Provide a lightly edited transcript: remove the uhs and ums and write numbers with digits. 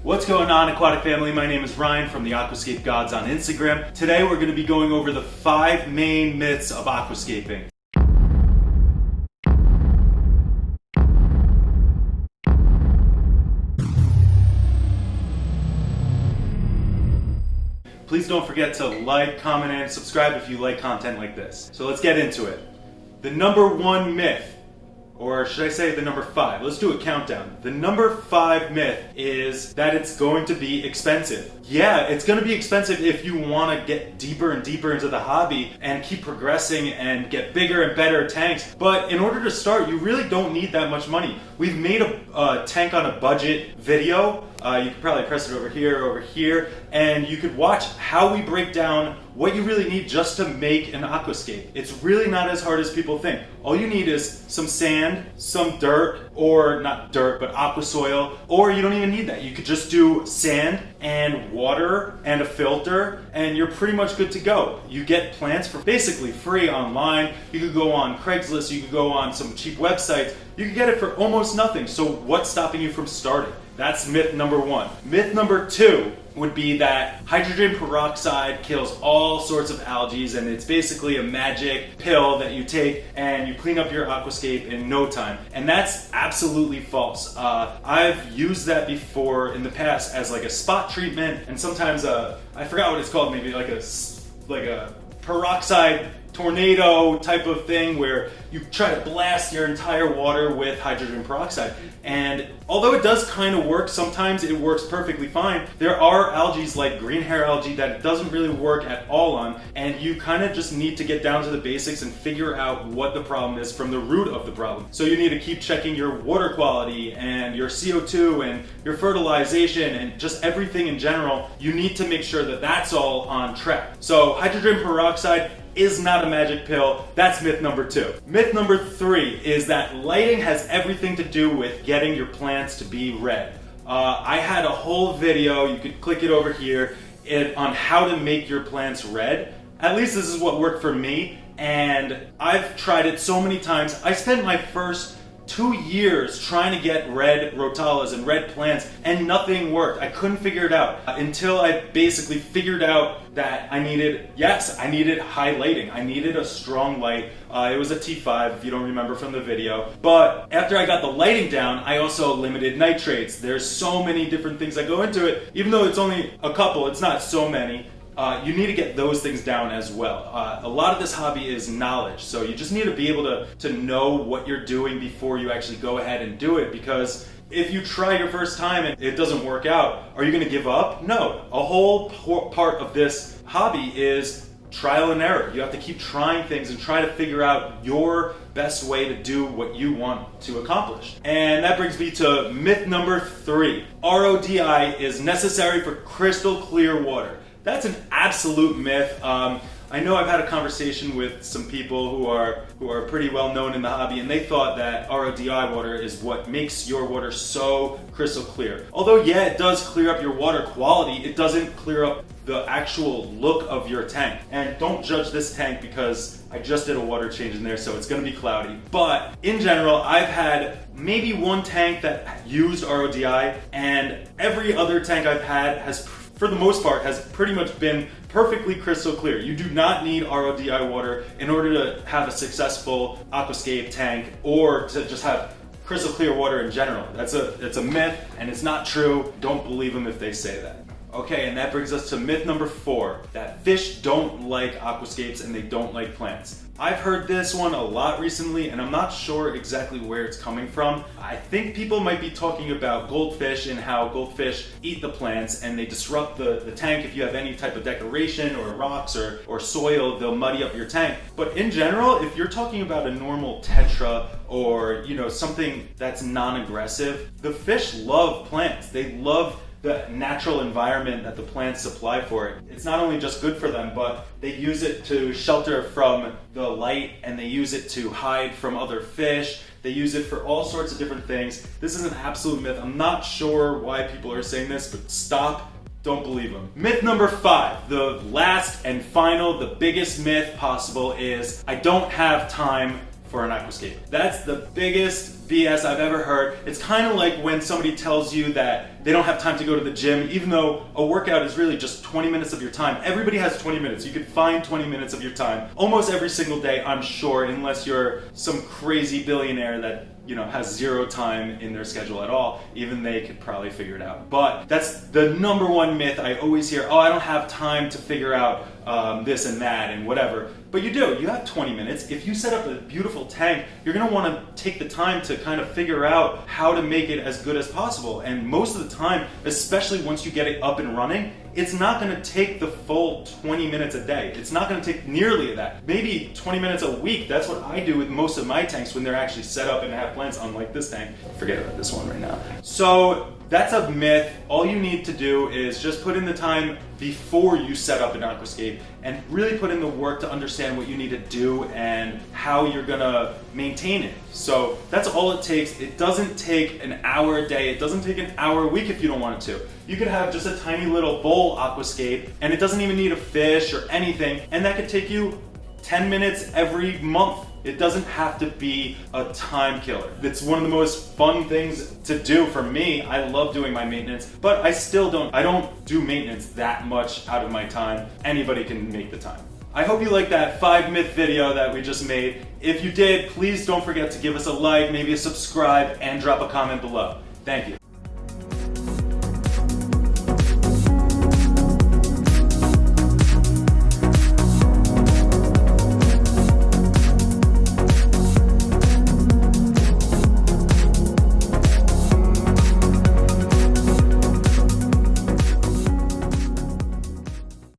What's going on, aquatic family? My name is Ryan from the Aquascape Gods on Instagram. Today we're going to be going over the 5 main myths of aquascaping. Please don't forget to like, comment, and subscribe if you like content like this. So let's get into it. The number 1 myth, or should I say the number 5? Let's do a countdown. The number 5 myth is that it's going to be expensive. Yeah, it's going to be expensive if you want to get deeper and deeper into the hobby and keep progressing and get bigger and better tanks. But in order to start, you really don't need that much money. We've made a tank on a budget video. You could probably press it over here, and you could watch how we break down what you really need just to make an aquascape. It's really not as hard as people think. All you need is some sand, some dirt, or not dirt, but aqua soil, or you don't even need that. You could just do sand and water and a filter, and you're pretty much good to go. You get plants for basically free online. You could go on Craigslist, you could go on some cheap websites. You could get it for almost nothing. So what's stopping you from starting? That's myth number 1. Myth number 2 would be that hydrogen peroxide kills all sorts of algae, and it's basically a magic pill that you take and you clean up your aquascape in no time. And that's absolutely false. I've used that before in the past as like a spot treatment, and sometimes I forgot what it's called, maybe like a peroxide tornado type of thing where you try to blast your entire water with hydrogen peroxide. And although it does kind of work, sometimes it works perfectly fine. There are algae like green hair algae that it doesn't really work at all on, and you kind of just need to get down to the basics and figure out what the problem is from the root of the problem. So you need to keep checking your water quality and your CO2 and your fertilization and just everything in general. You need to make sure that that's all on track. So hydrogen peroxide is not a magic pill. That's myth number 2. Myth number 3 is that lighting has everything to do with getting your plants to be red. I had a whole video, you could click it over here, on how to make your plants red. At least this is what worked for me, and I've tried it so many times. I spent my first 2 years trying to get red rotalas and red plants, and nothing worked. I couldn't figure it out until I basically figured out that I needed high lighting. I needed a strong light. It was a T5 if you don't remember from the video. But after I got the lighting down, I also limited nitrates. There's so many different things that go into it. Even though it's only a couple, it's not so many. You need to get those things down as well. A lot of this hobby is knowledge, so you just need to be able to know what you're doing before you actually go ahead and do it, because if you try your first time and it doesn't work out, are you going to give up? No. A whole part of this hobby is trial and error. You have to keep trying things and try to figure out your best way to do what you want to accomplish. And that brings me to myth number 3. RODI is necessary for crystal clear water. That's an absolute myth. I know I've had a conversation with some people who are pretty well known in the hobby, and they thought that RODI water is what makes your water so crystal clear. Although yeah, it does clear up your water quality, it doesn't clear up the actual look of your tank. And don't judge this tank because I just did a water change in there, so it's gonna be cloudy. But in general, I've had maybe 1 tank that used RODI, and every other tank I've had has, for the most part, has pretty much been perfectly crystal clear. You do not need RODI water in order to have a successful aquascape tank or to just have crystal clear water in general. It's a myth, and it's not true. Don't believe them if they say that. Okay, and that brings us to myth number 4, that fish don't like aquascapes and they don't like plants. I've heard this one a lot recently, and I'm not sure exactly where it's coming from. I think people might be talking about goldfish and how goldfish eat the plants and they disrupt the tank. If you have any type of decoration or rocks or soil, they'll muddy up your tank. But in general, if you're talking about a normal tetra or something that's non-aggressive, the fish love plants. They love the natural environment that the plants supply for it. It's not only just good for them, but they use it to shelter from the light, and they use it to hide from other fish. They use it for all sorts of different things. This is an absolute myth. I'm not sure why people are saying this, but stop. Don't believe them. Myth number 5, the last and final, the biggest myth possible is I don't have time for an Aquascape. That's the biggest BS I've ever heard. It's kind of like when somebody tells you that they don't have time to go to the gym, even though a workout is really just 20 minutes of your time. Everybody has 20 minutes. You could find 20 minutes of your time almost every single day, I'm sure, unless you're some crazy billionaire that has zero time in their schedule at all. Even they could probably figure it out. But that's the number one myth I always hear. Oh, I don't have time to figure out this and that and whatever. But you do. You have 20 minutes. If you set up a beautiful tank, you're going to want to take the time to kind of figure out how to make it as good as possible. And most of the time, especially once you get it up and running, it's not going to take the full 20 minutes a day. It's not going to take nearly that. Maybe 20 minutes a week. That's what I do with most of my tanks when they're actually set up and have plants, unlike this tank. Forget about this one right now. So that's a myth. All you need to do is just put in the time before you set up an Aquascape and really put in the work to understand what you need to do and how you're gonna maintain it. So that's all it takes. It doesn't take an hour a day. It doesn't take an hour a week if you don't want it to. You could have just a tiny little bowl Aquascape and it doesn't even need a fish or anything, and that could take you 10 minutes every month. It doesn't have to be a time killer. It's one of the most fun things to do for me. I love doing my maintenance, but I don't do maintenance that much out of my time. Anybody can make the time. I hope you liked that 5 myth video that we just made. If you did, please don't forget to give us a like, maybe a subscribe, and drop a comment below. Thank you.